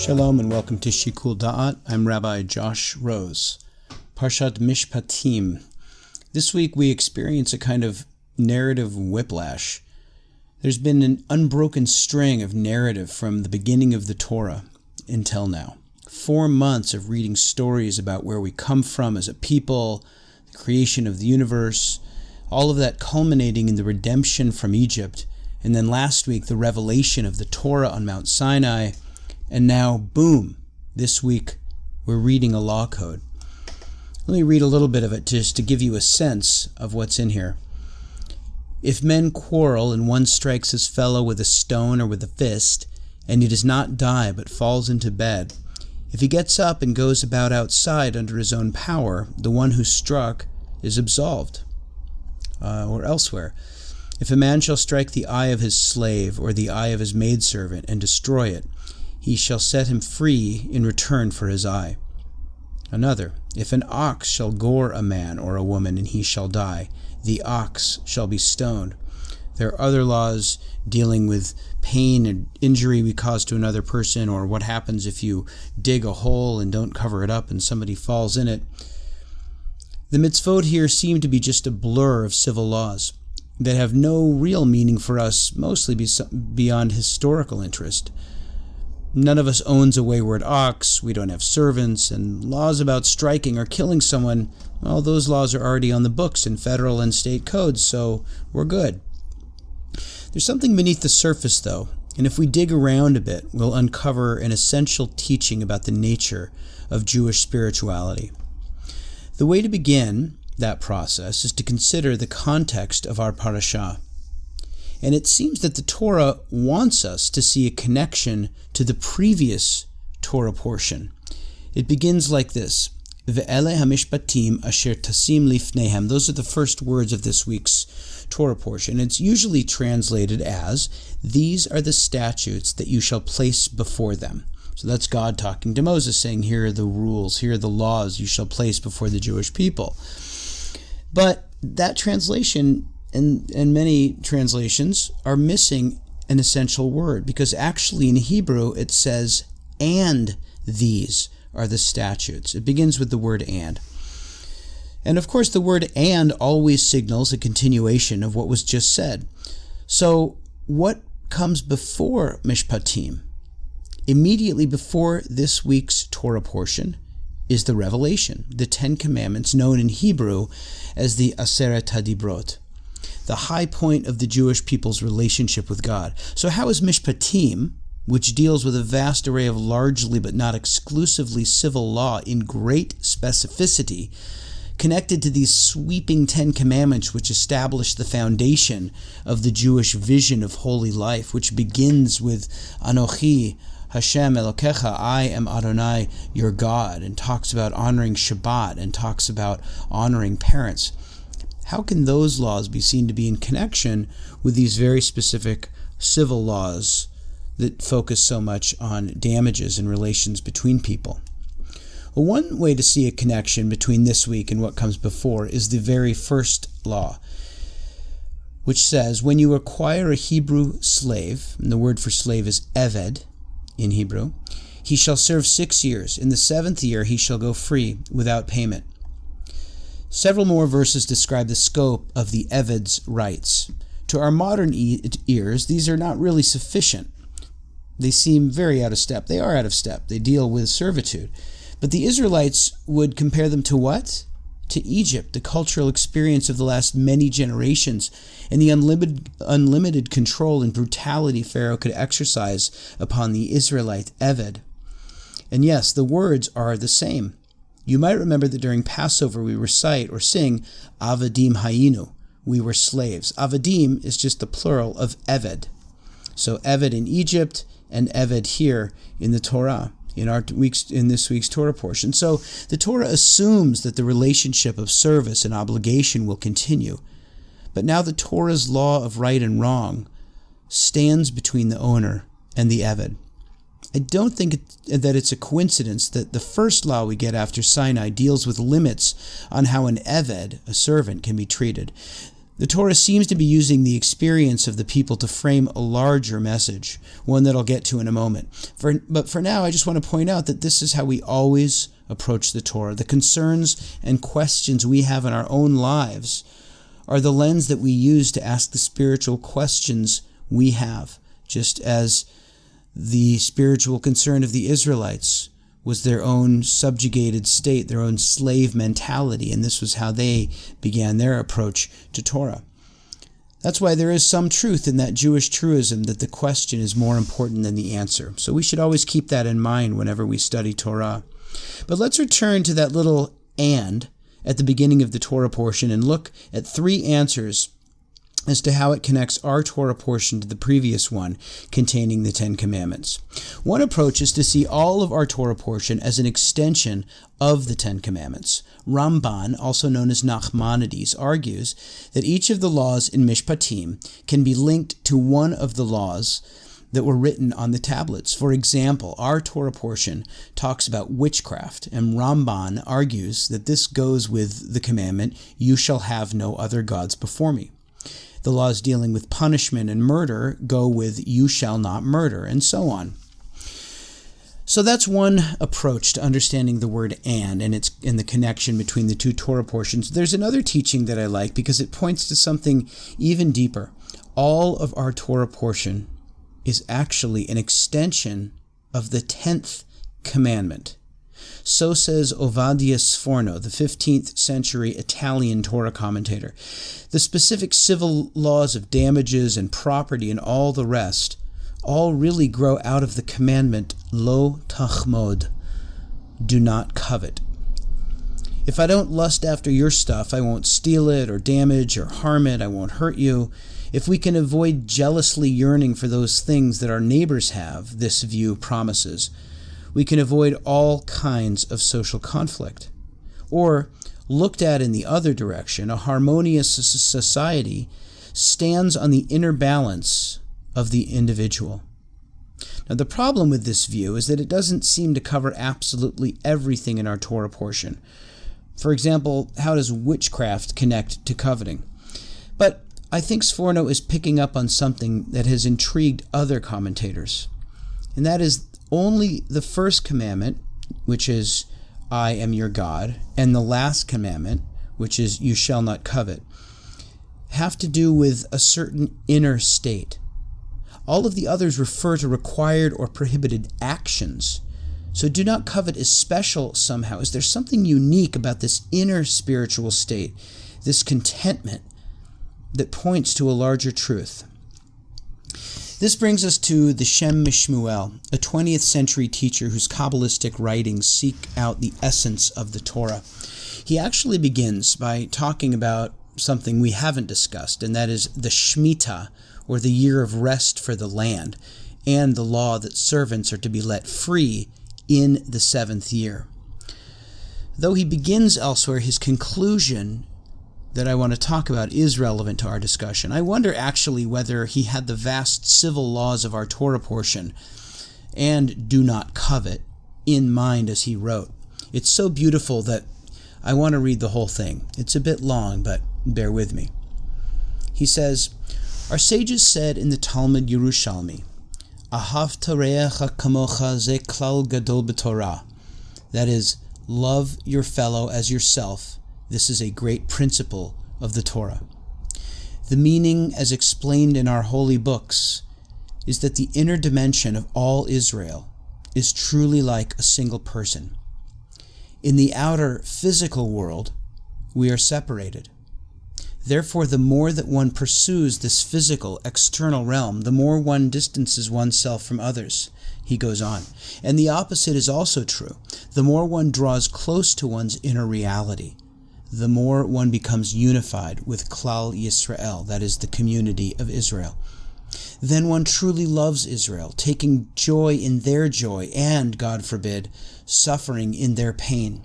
Shalom and welcome to Shikul Da'at. I'm Rabbi Josh Rose. Parshat Mishpatim. This week we experience a kind of narrative whiplash. There's been an unbroken string of narrative from the beginning of the Torah until now. 4 months of reading stories about where we come from as a people, the creation of the universe, all of that culminating in the redemption from Egypt, and then last week the revelation of the Torah on Mount Sinai. And now, boom, this week we're reading a law code. Let me read a little bit of it just to give you a sense of what's in here. If men quarrel and one strikes his fellow with a stone or with a fist, and he does not die but falls into bed, if he gets up and goes about outside under his own power, the one who struck is absolved. Or elsewhere. If a man shall strike the eye of his slave or the eye of his maidservant and destroy it, he shall set him free in return for his eye. Another, if an ox shall gore a man or a woman and he shall die, the ox shall be stoned. There are other laws dealing with pain and injury we cause to another person, or what happens if you dig a hole and don't cover it up and somebody falls in it. The mitzvot here seem to be just a blur of civil laws that have no real meaning for us, mostly beyond historical interest. None of us owns a wayward ox, we don't have servants, and laws about striking or killing someone, well, those laws are already on the books in federal and state codes, so we're good. There's something beneath the surface, though, and if we dig around a bit, we'll uncover an essential teaching about the nature of Jewish spirituality. The way to begin that process is to consider the context of our parashah. And it seems that the Torah wants us to see a connection to the previous Torah portion. It begins like this: Ve'ele hamishpatim asher tasim lifnehem. Those are the first words of this week's Torah portion. It's usually translated as, these are the statutes that you shall place before them. So that's God talking to Moses, saying, here are the rules, here are the laws you shall place before the Jewish people. But that translation and many translations are missing an essential word, because actually in Hebrew it says, and these are the statutes. It begins with the word and. And of course the word and always signals a continuation of what was just said. So what comes before Mishpatim? Immediately before this week's Torah portion is the revelation, the 10 Commandments, known in Hebrew as the Aseret HaDibrot, the high point of the Jewish people's relationship with God. So how is Mishpatim, which deals with a vast array of largely but not exclusively civil law in great specificity, connected to these sweeping 10 Commandments which establish the foundation of the Jewish vision of holy life, which begins with Anochi Hashem Elokecha, I am Adonai, your God, and talks about honoring Shabbat and talks about honoring parents? How can those laws be seen to be in connection with these very specific civil laws that focus so much on damages and relations between people? Well, one way to see a connection between this week and what comes before is the very first law, which says, when you acquire a Hebrew slave, and the word for slave is eved in Hebrew, he shall serve 6 years. In the 7th year he shall go free without payment. Several more verses describe the scope of the Eved's rights. To our modern ears, these are not really sufficient. They seem very out of step. They are out of step. They deal with servitude. But the Israelites would compare them to what? To Egypt, the cultural experience of the last many generations, and the unlimited control and brutality Pharaoh could exercise upon the Israelite Eved. And yes, the words are the same. You might remember that during Passover we recite or sing Avadim Hayinu, we were slaves. Avadim is just the plural of Eved. So Eved in Egypt and Eved here in the Torah, in this week's Torah portion. So the Torah assumes that the relationship of service and obligation will continue. But now the Torah's law of right and wrong stands between the owner and the Eved. I don't think that it's a coincidence that the first law we get after Sinai deals with limits on how an Eved, a servant, can be treated. The Torah seems to be using the experience of the people to frame a larger message, one that I'll get to in a moment. But for now, I just want to point out that this is how we always approach the Torah. The concerns and questions we have in our own lives are the lens that we use to ask the spiritual questions we have, just as the spiritual concern of the Israelites was their own subjugated state, their own slave mentality, and this was how they began their approach to Torah. That's why there is some truth in that Jewish truism that the question is more important than the answer. So we should always keep that in mind whenever we study Torah. But let's return to that little "and" at the beginning of the Torah portion and look at 3 answers as to how it connects our Torah portion to the previous one containing the 10 Commandments. One approach is to see all of our Torah portion as an extension of the 10 Commandments. Ramban, also known as Nachmanides, argues that each of the laws in Mishpatim can be linked to one of the laws that were written on the tablets. For example, our Torah portion talks about witchcraft, and Ramban argues that this goes with the commandment, "You shall have no other gods before me." The laws dealing with punishment and murder go with "you shall not murder," and so on. So that's one approach to understanding the word "and" its in the connection between the 2 Torah portions. There's another teaching that I like because it points to something even deeper. All of our Torah portion is actually an extension of the 10th commandment. So says Ovadia Sforno, the 15th century Italian Torah commentator. The specific civil laws of damages and property and all the rest all really grow out of the commandment, Lo tachmod, do not covet. If I don't lust after your stuff, I won't steal it or damage or harm it, I won't hurt you. If we can avoid jealously yearning for those things that our neighbors have, this view promises, we can avoid all kinds of social conflict. Or, looked at in the other direction, a harmonious society stands on the inner balance of the individual. Now, the problem with this view is that it doesn't seem to cover absolutely everything in our Torah portion. For example, how does witchcraft connect to coveting? But I think Sforno is picking up on something that has intrigued other commentators, and that is only the first commandment, which is, "I am your God," and the last commandment, which is, "You shall not covet," have to do with a certain inner state. All of the others refer to required or prohibited actions. So do not covet is special somehow. Is there something unique about this inner spiritual state, this contentment, that points to a larger truth? This brings us to the Shem Mishmuel, a 20th century teacher whose Kabbalistic writings seek out the essence of the Torah. He actually begins by talking about something we haven't discussed, and that is the Shemitah, or the year of rest for the land, and the law that servants are to be let free in the 7th year. Though he begins elsewhere, his conclusion that I want to talk about is relevant to our discussion. I wonder actually whether he had the vast civil laws of our Torah portion and "do not covet" in mind as he wrote. It's so beautiful that I want to read the whole thing. It's a bit long, but bear with me. He says, "Our sages said in the Talmud Yerushalmi, Ahavta re'echa kamocha ze klal gadol b'Torah. That is, love your fellow as yourself. This is a great principle of the Torah. The meaning, as explained in our holy books, is that the inner dimension of all Israel is truly like a single person. In the outer physical world, we are separated. Therefore, the more that one pursues this physical, external realm, the more one distances oneself from others." He goes on. And the opposite is also true. The more one draws close to one's inner reality, the more one becomes unified with Klal Yisrael, that is, the community of Israel. Then one truly loves Israel, taking joy in their joy and, God forbid, suffering in their pain.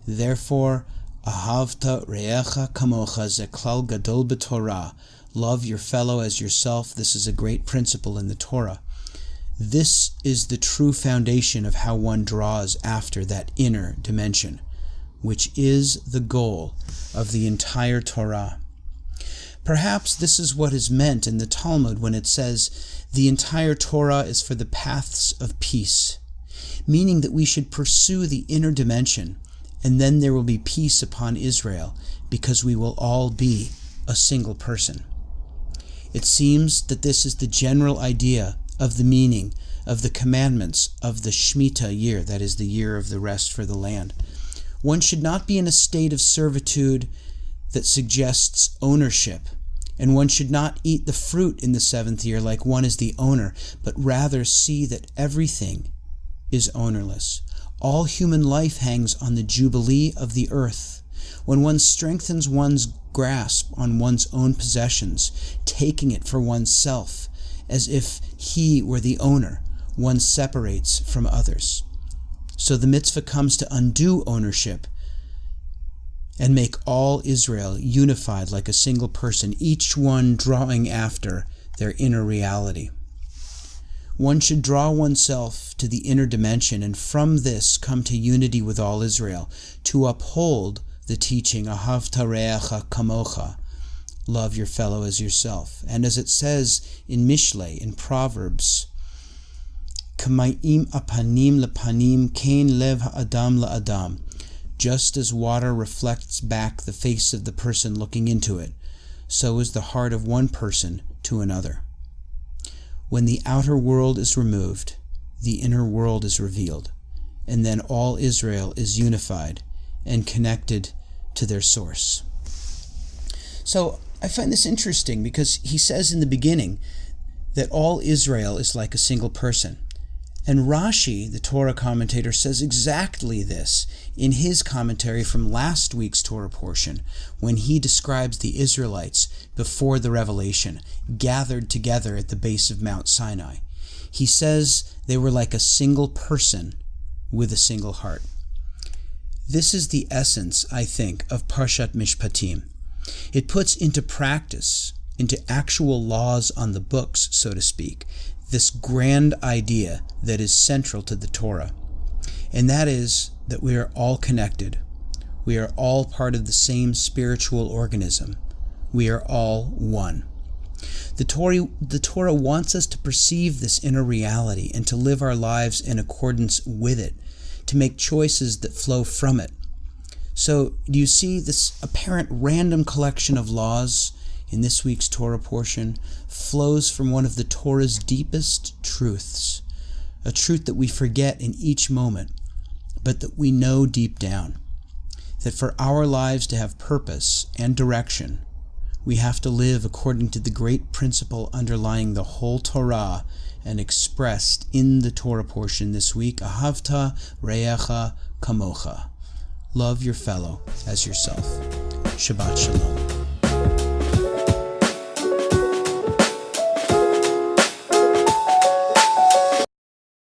Therefore, Ahavta re'echa kamocha ze klal gadol b'Torah. Love your fellow as yourself. This is a great principle in the Torah. This is the true foundation of how one draws after that inner dimension, which is the goal of the entire Torah. Perhaps this is what is meant in the Talmud when it says, "The entire Torah is for the paths of peace," meaning that we should pursue the inner dimension, and then there will be peace upon Israel, because we will all be a single person. It seems that this is the general idea of the meaning of the commandments of the Shemitah year, that is the year of the rest for the land. One should not be in a state of servitude that suggests ownership, and one should not eat the fruit in the seventh year like one is the owner, but rather see that everything is ownerless. All human life hangs on the jubilee of the earth. When one strengthens one's grasp on one's own possessions, taking it for oneself, as if he were the owner, one separates from others. So the mitzvah comes to undo ownership and make all Israel unified like a single person, each one drawing after their inner reality. One should draw oneself to the inner dimension, and from this come to unity with all Israel, to uphold the teaching, Ahavta re'echa kamocha, love your fellow as yourself. And as it says in Mishle, in Proverbs, K'mayim apanim lepanim, kein lev ha'adam la'adam. Just as water reflects back the face of the person looking into it, so is the heart of one person to another. When the outer world is removed, the inner world is revealed, and then all Israel is unified and connected to their source. So I find this interesting because he says in the beginning that all Israel is like a single person. And Rashi, the Torah commentator, says exactly this in his commentary from last week's Torah portion, when he describes the Israelites before the revelation, gathered together at the base of Mount Sinai. He says they were like a single person with a single heart. This is the essence, I think, of Parshat Mishpatim. It puts into practice, into actual laws on the books, so to speak, this grand idea that is central to the Torah, and that is that we are all connected. We are all part of the same spiritual organism. We are all one. The Torah wants us to perceive this inner reality and to live our lives in accordance with it, to make choices that flow from it. So, do you see this apparent random collection of laws in this week's Torah portion flows from one of the Torah's deepest truths, a truth that we forget in each moment, but that we know deep down, that for our lives to have purpose and direction, we have to live according to the great principle underlying the whole Torah and expressed in the Torah portion this week, Ahavta re'echa kamocha. Love your fellow as yourself. Shabbat Shalom.